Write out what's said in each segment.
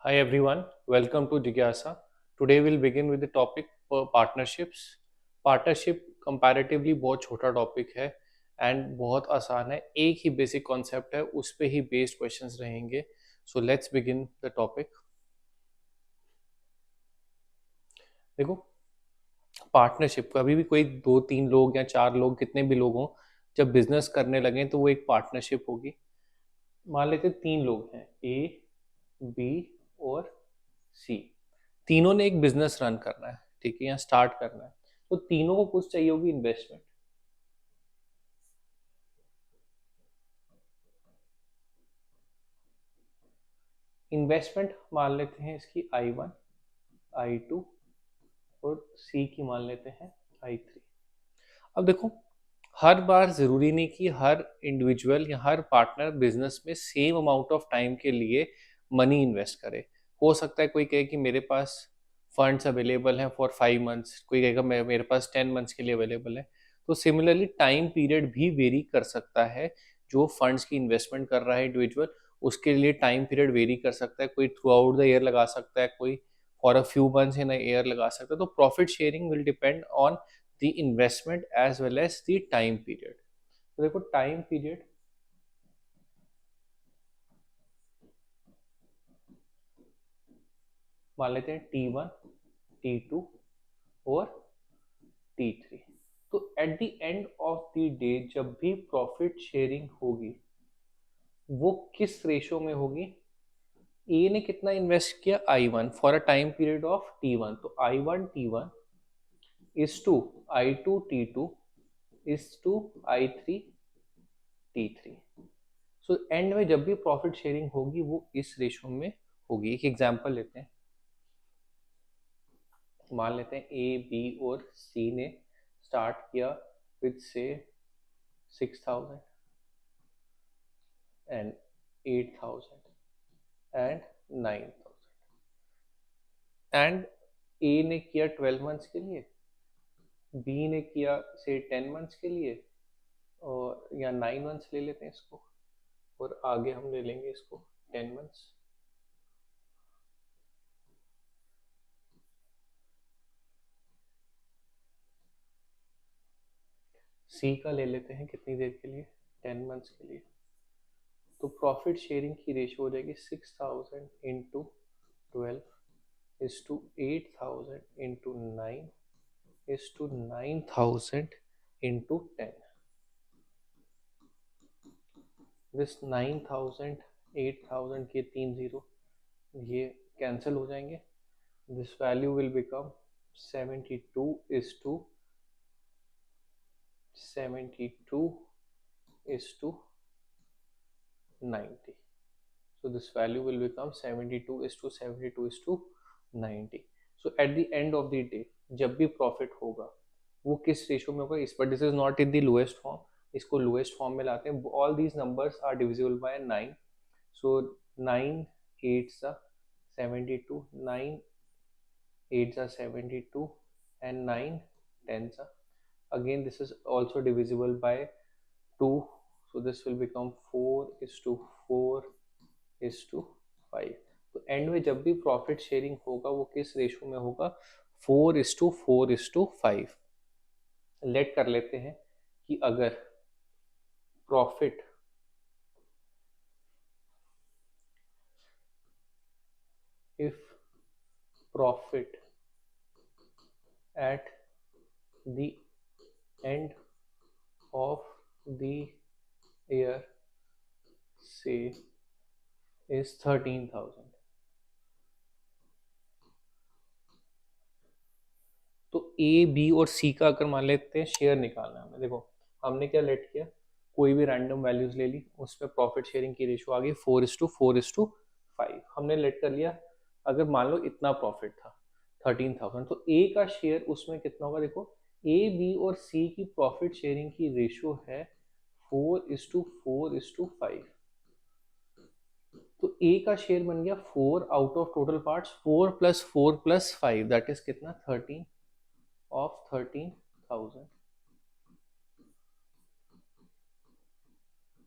Hi everyone, welcome to Jigyasa. Today we'll begin with the topic partnerships. Partnership comparatively बहुत छोटा topic है and बहुत आसान है. एक ही बेसिक कॉन्सेप्ट है, उस पे ही बेस्ड क्वेश्चंस रहेंगे. सो लेट्स बिगिन द टॉपिक. देखो, पार्टनरशिप कभी भी कोई दो तीन लोग या चार लोग कितने भी लोग हों, जब बिजनेस करने लगे तो वो एक पार्टनरशिप होगी. मान लेते हैं तीन लोग हैं, ए, बी और सी. तीनों ने एक बिजनेस रन करना है, ठीक है, या स्टार्ट करना है. तो तीनों को कुछ चाहिए होगी इन्वेस्टमेंट. इन्वेस्टमेंट मान लेते हैं इसकी I1, I2 और सी की मान लेते हैं I3. अब देखो, हर बार जरूरी नहीं कि हर इंडिविजुअल या हर पार्टनर बिजनेस में सेम अमाउंट ऑफ टाइम के लिए मनी इन्वेस्ट करे. हो सकता है कोई कहे कि मेरे पास फंड्स अवेलेबल हैं फॉर 5 मंथ्स, कोई कहेगा मेरे पास 10 मंथ्स के लिए अवेलेबल है. तो सिमिलरली टाइम पीरियड भी वेरी कर सकता है. जो फंड्स की इन्वेस्टमेंट कर रहा है इंडिविजुअल, उसके लिए टाइम पीरियड वेरी कर सकता है. कोई थ्रू आउट द ईयर लगा सकता है, कोई for a few months in a year लगा सकता है. तो profit sharing will depend on the investment as well as the time period. तो देखो, टाइम पीरियड मान लेते हैं T1, T2 और T3. तो eight the end of the day जब भी प्रॉफिट शेयरिंग होगी, वो किस रेशो में होगी? ए ने कितना इन्वेस्ट किया? I1 for a time period of T1. तो I1 T1 is to I2 T2 is to I3 T3. So end में जब भी प्रॉफिट शेयरिंग होगी वो इस रेशो में होगी. एक एग्जांपल लेते हैं. मान लेते हैं ए, बी और सी ने स्टार्ट किया विद से 6,000 एंड 8,000 एंड 9,000. एंड ए ने किया 12 मंथ्स के लिए, बी ने किया से 10 मंथ्स के लिए, और या 9 मंथ्स ले लेते हैं इसको, और आगे हम ले लेंगे इसको 10 मंथ्स. सी का ले लेते हैं कितनी देर के लिए? 10 मंथ्स के लिए. तो प्रॉफिट शेयरिंग की रेशो हो जाएगी 6,000 into 12 is to 8,000 into 9 is to 9,000 into 10. This 9,000, 8,000 के तीन जीरो ये कैंसिल हो जाएंगे. This value will become 72 is to 72 is to 90. So this value will become 72 is to 72 is to 90. So at the end of the day जब भी profit होगा वो किस रेशो में होगा? इस पर this is not in the lowest form, इसको लोएस्ट फॉर्म में लाते हैं. All these numbers are divisible by 9. So 9 8 सा 72, 9 8 सा 72 and 9 10 सा. Again this is also divisible by 2, so this will become 4 is to 4 is to 5. तो and में जब भी प्रॉफिट शेयरिंग होगा वो किस रेशो में होगा? 4:4:5. लेट कर लेते हैं कि अगर profit if profit eight the end of the year से इज 13,000. तो ए, बी और सी का अगर मान लेते हैं शेयर निकालना है हमें. देखो, हमने क्या लेट किया? कोई भी रैंडम वैल्यूज ले ली, उसमें प्रॉफिट शेयरिंग की रेशो आ गई 4:4:5. हमने लेट कर लिया. अगर मान लो इतना प्रॉफिट था 13,000, तो ए का शेयर उसमें कितना होगा? देखो, ए, बी और सी की प्रॉफिट शेयरिंग की रेशो है 4:4:5. तो ए का शेयर बन गया 4 out of total parts. 4+4+5 that is कितना? 13 ऑफ 13,000.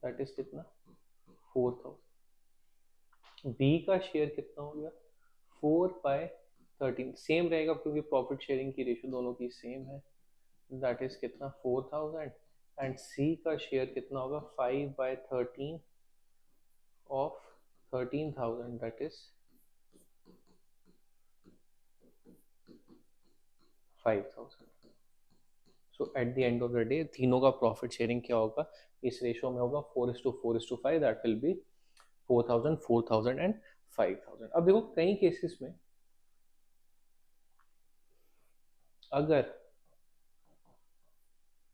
दैट इज कितना? 4,000. बी का शेयर कितना हो गया? 4/13 सेम रहेगा क्योंकि प्रॉफिट शेयरिंग की रेशो दोनों की सेम है। दैट इज कितना 4000 एंड सी का शेयर कितना होगा 5/13 of 13,000 that is 5,000। So eight the end of the day तीनों का प्रॉफिट शेयरिंग क्या होगा इस रेशो में होगा 4:4:5 दैट विल बी 4,000 4,000 एंड 5,000। अब देखो कई केसेस में अगर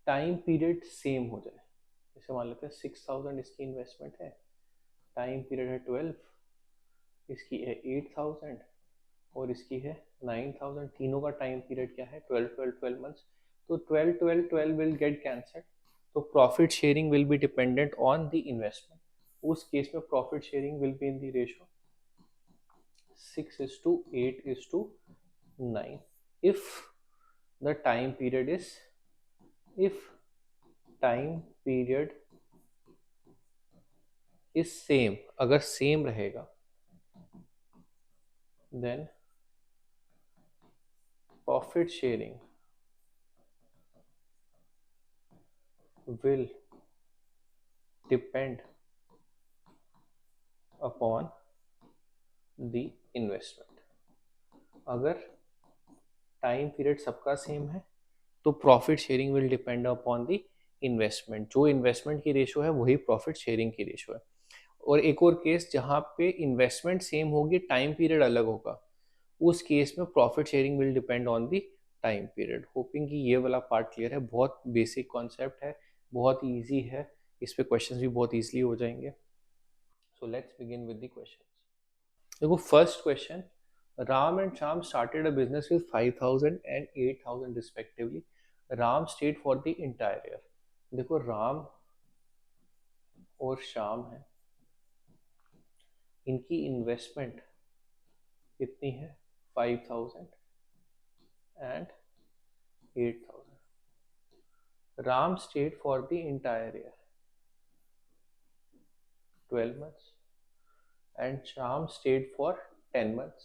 टाइम पीरियड सेम हो जाए, जैसे मान लेते हैं 6,000 इसकी इन्वेस्टमेंट है, टाइम पीरियड है 12, इसकी है 8,000 और इसकी है 9,000, तीनों का टाइम पीरियड क्या है 12 मंथ्स, तो 12 विल गेट कैंसल्ड, तो profit sharing will be dependent on the investment. उस केस में profit sharing will be in the ratio 6:8:9 if the time period is if time period is same, अगर same रहेगा then profit sharing will depend upon the investment। अगर time period सबका same है तो profit sharing will depend upon the investment, जो investment की ratio है वही प्रॉफिट शेयरिंग की रेशो है। और एक और केस जहाँ पे इन्वेस्टमेंट सेम होगी टाइम पीरियड अलग होगा, उस केस में profit sharing will depend on the time period. Hopping कि ये वाला पार्ट क्लियर है, बहुत बेसिक कॉन्सेप्ट है, बहुत ईजी है, इस पे क्वेश्चंस भी बहुत ईजिली हो जाएंगे। So let's begin with the questions. देखो first question, Ram and Sham started a business with 5,000 and 8,000 respectively. Ram stayed for the entire year। देखो राम और श्याम है, इनकी इन्वेस्टमेंट कितनी है 5,000 and 8,000। Ram state for the entire year 12 months and Shyam state for 10 months।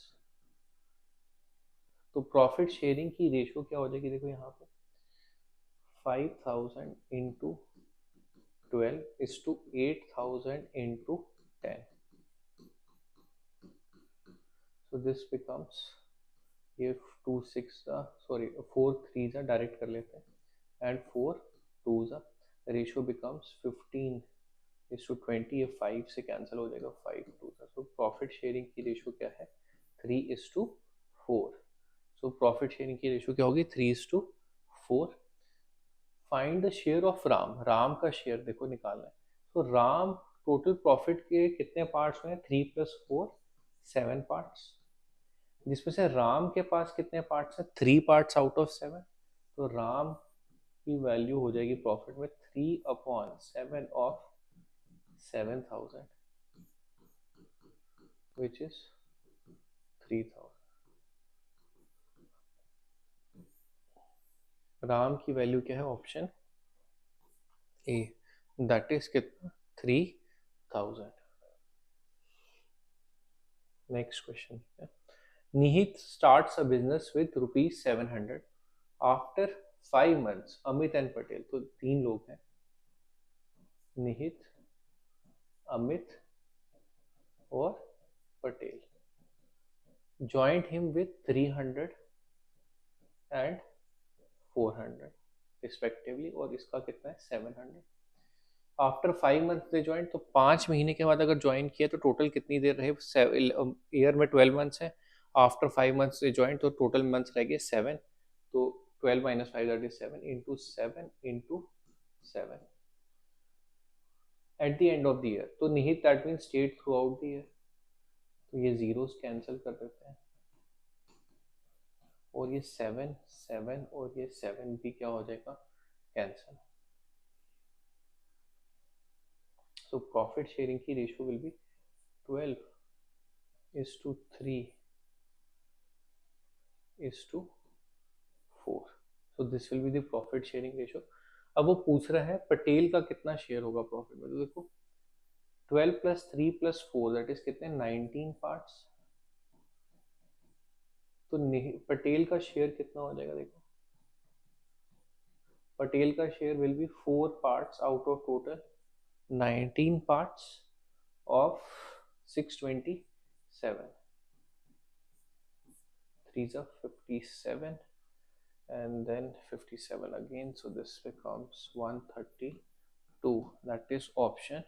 तो profit sharing की ratio क्या हो जाएगी, देखो यहाँ पे 5,000 into 12 is to 8,000 into 10। So this becomes, ये 2 6 सॉरी 4 3 डायरेक्ट कर लेते हैं एंड 4 2 रेशियो बिकम्स 15:20, ये 5 से कैंसिल हो जाएगा 5 2। सो प्रॉफिट शेयरिंग की रेशियो क्या है 3:4। सो प्रॉफिट शेयरिंग की रेशियो क्या होगी 3:4। Find the share of Ram, Ram का शेयर देखो निकालना है। तो राम टोटल प्रॉफिट के कितने पार्ट्स हुए हैं 3 + 4 7 पार्ट्स, जिसमें से राम के पास कितने पार्ट्स हैं 3 पार्ट्स आउट ऑफ 7। तो राम की वैल्यू हो जाएगी प्रॉफिट में 3/7 ऑफ 7,000 विच इज 3,000। राम की वैल्यू क्या है ऑप्शन ए, दैट इज कितना 3,000। नेक्स्ट क्वेश्चन, निहित starts a business with ₹700 after 5 months। Amit and Patel, तो 3 लोग हैं, निहित, अमित और Patel, joint him with 300 and 400 respectively, और इसका कितना है 700। आफ्टर 5 months दे ज्वाइन, तो 5 महीने के बाद अगर ज्वाइन किया तो टोटल कितनी देर रहे, ईयर में 12 months है, आफ्टर 5 months दे ज्वाइन तो टोटल मंथ्स रह गए 7, तो 12 - 5 that is 7 into 7 into 7 at the end of the year. तो निहित that mean stayed throughout the year, तो ये जीरोस कैंसिल कर देते हैं और ये 7 7 और ये 7 भी क्या हो जाएगा कैंसिल। सो प्रॉफिट शेयरिंग की ratio will be 12:3:4। So this will be the profit sharing ratio. अब वो पूछ रहा है पटेल का कितना शेयर होगा प्रॉफिट में, तो देखो 12 + 3 + 4 दैट इज कितने 19 पार्ट्स, तो पटेल का शेयर कितना हो जाएगा देखो, पटेल का share will be 4 parts out of total 19 parts of 627, 3s are 57 and then 57 again, so this becomes 132. That is option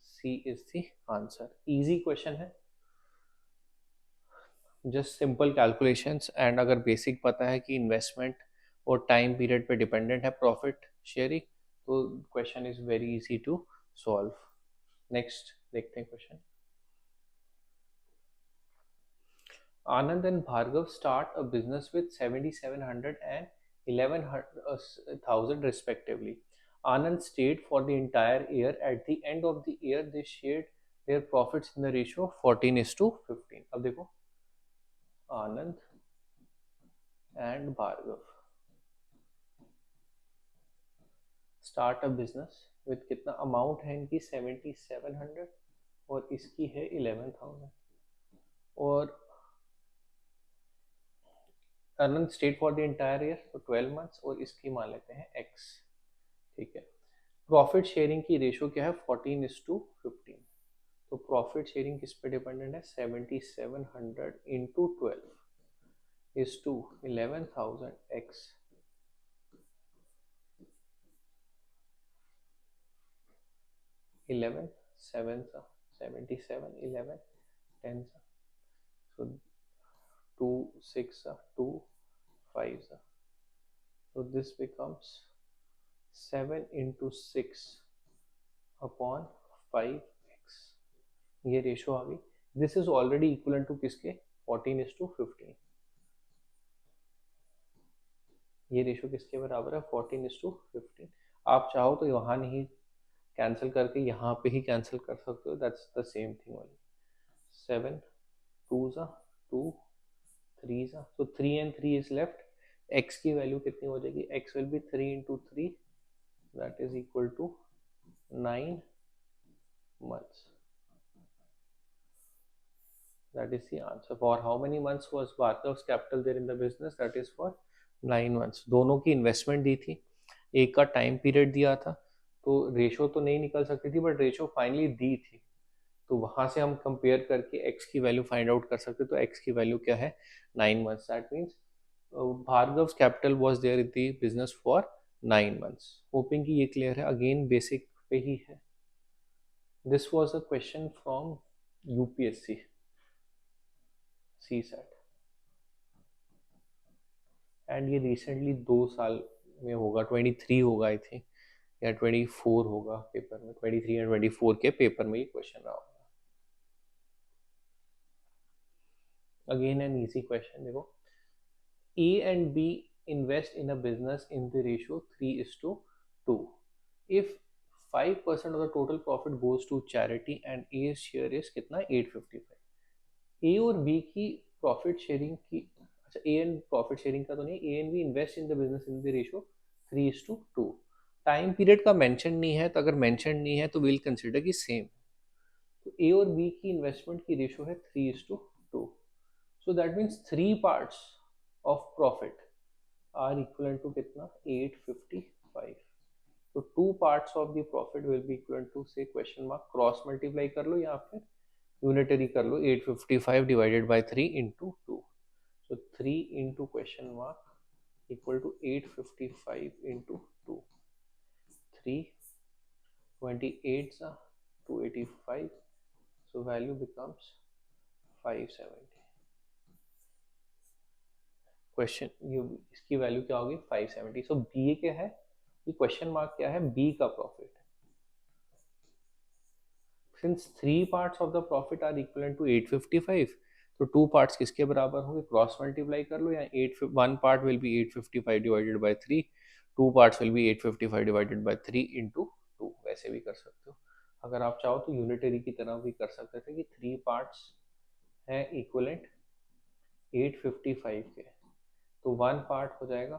C is the answer. Easy question है, just simple calculations, and अगर basic पता है कि investment और time period पे dependent है profit sharing, तो question is very easy to solve. Next देखते हैं question. Anand and Bhargav start a business with 7,700 and 11,000 respectively. Anand stayed for the entire year. At the end of the year, they shared their profits in the ratio of 14:15. अब देखो, Anand and Bhargav start a business with कितना amount है इनकी 7,700 और इसकी है 11,000, और earning state for the entire year तो 12 मंथ्स, और इसकी मान लेते हैं x, ठीक है। प्रॉफिट शेयरिंग की रेशो क्या है 14:15, तो प्रॉफिट शेयरिंग किस पे डिपेंडेंट है 7,700 into 12 is to 11,000 x, 11 7 77 11 10 so 2 6 2 5, so this becomes 7 into 6 upon 5x, ये रेशो आ गई। This is already equal to किसके 14:15, ये रेशो किसके बराबर है 14:15। आप चाहो तो वहाँ नहीं कैंसिल करके यहाँ पे ही कैंसिल कर सकते हो, that's the same thing only. 7 2s 2 3s, so 3 and 3 is left, x की वैल्यू कितनी हो जाएगी, x will be 3 into 3, that is equal to 9 months. That is the answer. For how many months was Bhargav's capital there in the business? That is for 9 months. दोनों की investment दी थी, एक का time period दिया था, तो ratio तो नहीं निकल सकती थी, बट रेशो फाइनली दी थी, तो वहां से हम कंपेयर करके x की वैल्यू फाइंड आउट कर सकते, तो x की वैल्यू क्या है 9 months. That means Bhargav's capital was there in the business for 9 months. Hoping कि ये क्लियर है, अगेन बेसिक पे ही है। This was a question from UPSC CSAT, एंड ये रिसेंटली 2 साल में होगा, 23 होगा आई थिंक, या 24 होगा पेपर में, 23 या 24 के पेपर में ये क्वेश्चन रहा होगा। अगेन एन इजी क्वेश्चन, देखो A and B invest in a business in the ratio 3:2. If 5% of the total profit goes to charity and A's share is कितना 855, A और B की प्रॉफिट शेयरिंग की, अच्छा A and profit sharing का तो नहीं, A and B invest in the business in the ratio 3:2। Time period का mention नहीं है, तो अगर मेंशन नहीं है तो विल कंसिडर कि सेम, तो A और B की इन्वेस्टमेंट की रेशियो है 3:2, so that means 3 parts of profit are equal to कितना 855, तो 2 parts of the profit will be equal to से क्वेश्चन मार्क, क्रॉस मल्टीप्लाई कर लो या फिर यूनिटरी कर लो, 855 divided by 3 into 2, so 3 into question mark equal to 855 into 2, 3 28 285, so value becomes 570। Question इसकी value क्या होगी 570, सो बी क्या है, ये क्वेश्चन मार्क क्या है, बी का profit. Since 3 parts of the profit are equal to 855, तो 2 पार्ट्स किसके बराबर होंगे, क्रॉस मल्टीप्लाई कर लो, या 1 part will be 855 divided by 3, 2 parts will be 855 divided by 3 into 2, वैसे भी कर सकते हो। अगर आप चाहो तो यूनिटरी की तरह भी कर सकते थे कि 3 पार्ट्स हैं इक्वलेंट 855 के, तो 1 पार्ट हो जाएगा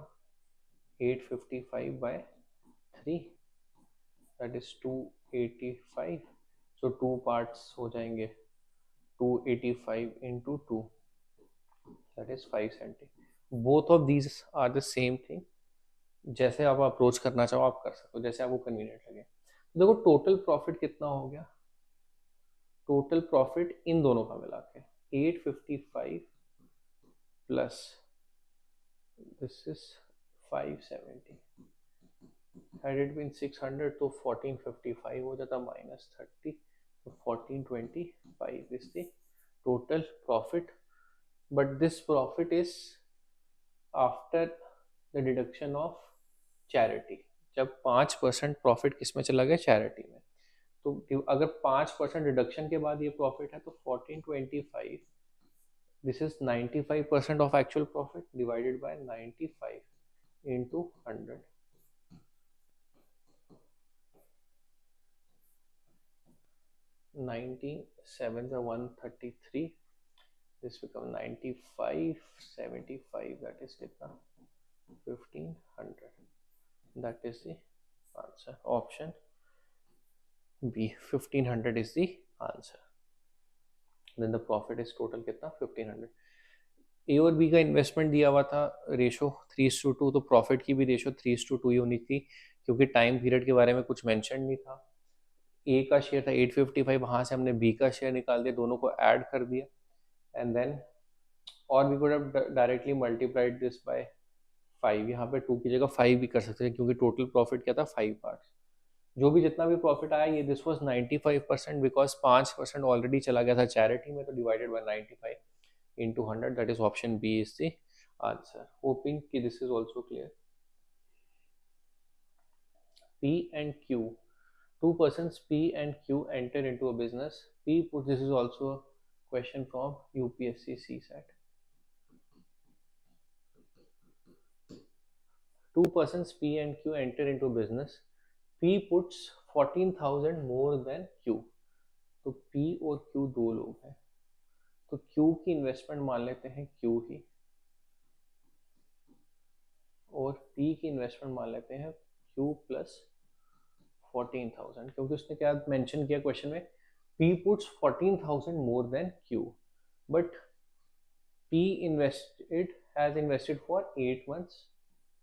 855 by 3, that is 285, so 2 parts हो जाएंगे 285 into 2, that is 570. Both of these are the same thing. जैसे आप अप्रोच करना चाहो आप कर सकते हो, जैसे आपको कन्वीनियंट लगे. तो देखो टोटल प्रॉफिट कितना हो गया. टोटल प्रॉफिट इन दोनों का मिला के 855 plus this is 570. had it been 600 तो 1455 हो जाता माइनस 30. तो 1425 is the total profit, but this profit is after the deduction of charity. जब 5% प्रॉफिट किस में चला गया, चैरिटी में. तो अगर 5% डिडक्शन के बाद ये प्रॉफिट है तो 1425, this is 95% of actual profit divided by 95 into 100. 97 are 133. This become 95 75, that is कितना 1500. That is the answer. Option B, 1500 is the answer. Then the profit is total कितना 1500. ए और बी का इन्वेस्टमेंट दिया हुआ था रेशो 3:2, तो प्रॉफिट की भी रेशो 3:2 ही होनी थी, क्योंकि टाइम पीरियड के बारे में कुछ मेंशन नहीं था. ए का शेयर था 855, वहाँ से हमने बी का शेयर निकाल दिया, दोनों को ऐड कर दिया, एंड देन और we could have directly multiplied this by 5. यहाँ पे 2 की जगह 5 भी कर सकते हैं, क्योंकि टोटल प्रॉफिट क्या था 5 पार्ट्स. जो भी जितना भी प्रॉफिट आया ये दिस वाज 95%, बिकॉज 5% ऑलरेडी चला गया था चैरिटी में, तो divided by 95 into 100. That is option B is the answer. Hoping कि this is also clear. P and Q, two persons P and Q enter into a business. This is also a question from UPSC CSAT. Two persons P and Q enter into a business. P puts 14,000 more than Q. तो P और Q दो लोग हैं, तो Q की investment मान लेते हैं Q ही, और P की इन्वेस्टमेंट मान लेते हैं Q प्लस 14,000, क्योंकि उसने क्या मेंशन किया क्वेश्चन में, P puts 14,000 more than Q, but P invested has invested for 8 months,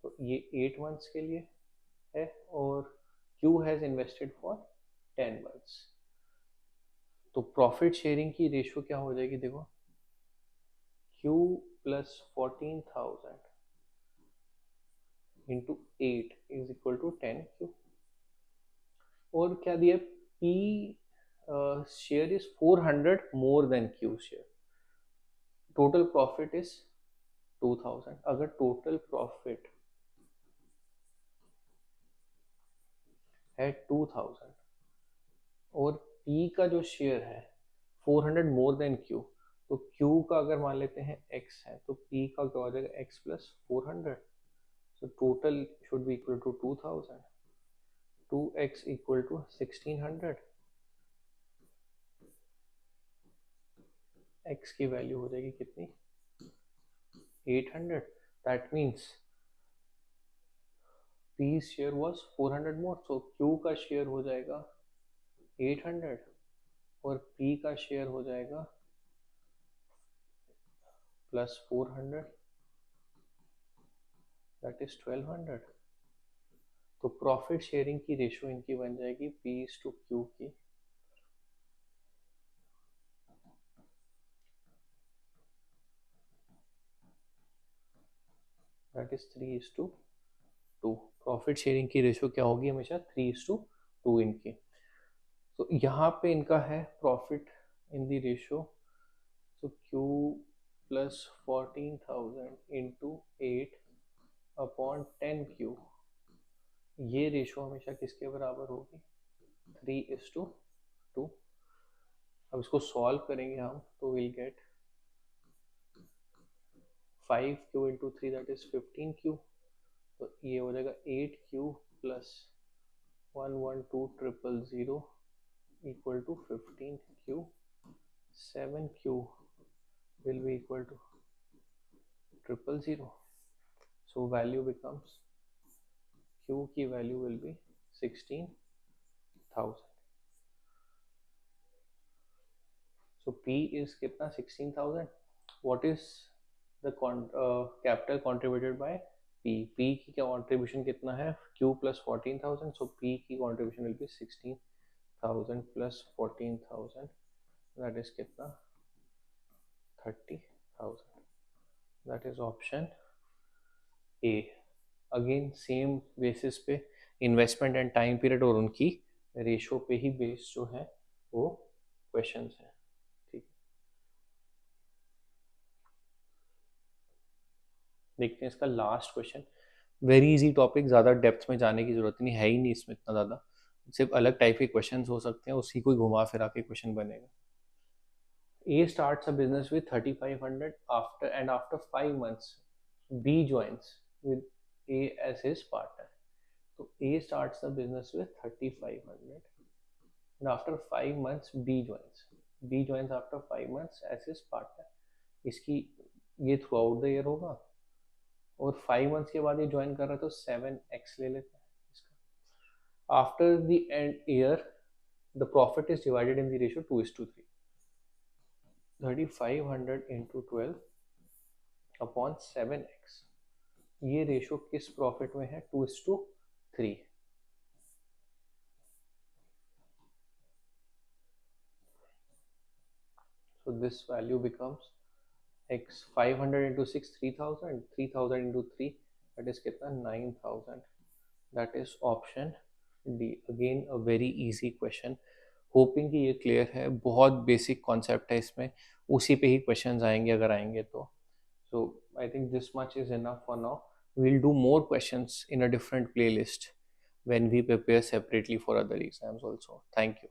तो ये 8 मंथ्स के लिए है, और Q has invested for 10 months. तो प्रॉफिट शेयरिंग की रेशियो क्या हो जाएगी, देखो Q plus 14,000 into 8 is equal to 10Q. और क्या दिया, P share is 400 more than Q share. Total profit is 2000. अगर टोटल प्रॉफिट है 2000 और P का जो शेयर है 400 मोर देन Q, तो Q का अगर मान लेते हैं X है, तो P का क्या हो जाएगा X plus 400. So total should be equal to 2000. 2x equal to 1600. x की वैल्यू हो जाएगी कितनी 800. That means P's share was 400 more, so Q का शेयर हो जाएगा 800 और P का शेयर हो जाएगा प्लस 400, that is 1200. तो प्रॉफिट शेयरिंग की रेशियो इनकी बन जाएगी P/Q की दैट इज 3:2. प्रॉफिट शेयरिंग की रेशियो क्या होगी हमेशा 3:2 इनकी. तो यहाँ पे इनका है प्रॉफिट इन दी रेशियो, तो Q plus 14,000 into 8 upon 10Q, ये रेशियो हमेशा किसके बराबर होगी 3:2. अब इसको सॉल्व करेंगे हम, तो will get 5Q into 3 that is 15Q. तो ये हो जाएगा 8Q plus 112,000 equal to 15Q. 7Q will be equal to 000. So value becomes, Q की value will be 16,000. So P is कितना 16,000. What is the capital contributed by P, P की क्या contribution कितना है, क्यू प्लस 14,000, सो P की contribution will be 16,000 plus 14,000, that is कितना 30,000, that is option A. Again same basis पे investment and time period और उनकी रेशो पे ही बेस जो है वो क्वेश्चंस हैं, ठीक। देखते हैं इसका last question, very easy topic, ज़्यादा डेप्थ में जाने की जरूरत नहीं है ही नहीं इसमें इतना ज़्यादा, सिर्फ अलग टाइप के क्वेश्चंस हो सकते हैं, उसी को ही घुमा फिरा के क्वेश्चन बनेगा। A starts a business with 3,500 after 5 months B joins with A as his partner. So A starts the business with 3,500 and after 5 months B joins. B joins after 5 months as his partner. इसकी ये through out the year होगा और 5 months के बाद ये join कर रहा है तो 7x ले लेते हैं इसका। After the end year the profit is divided in the ratio 2:3। 3,500 into 12 upon 7x, ये रेशो किस प्रॉफिट में है, 2:3। so this value becomes x, 500 into 6 3,000, 3,000 into 3 that is कितना 9,000, that is option D। Again a very easy question, hopping कि ये clear है, बहुत basic concept है इसमें, उसी पे ही क्वेश्चंस आएंगे अगर आएंगे तो। So I think this much is enough for now, we'll do more questions in a different playlist when we prepare separately for other exams also. Thank you.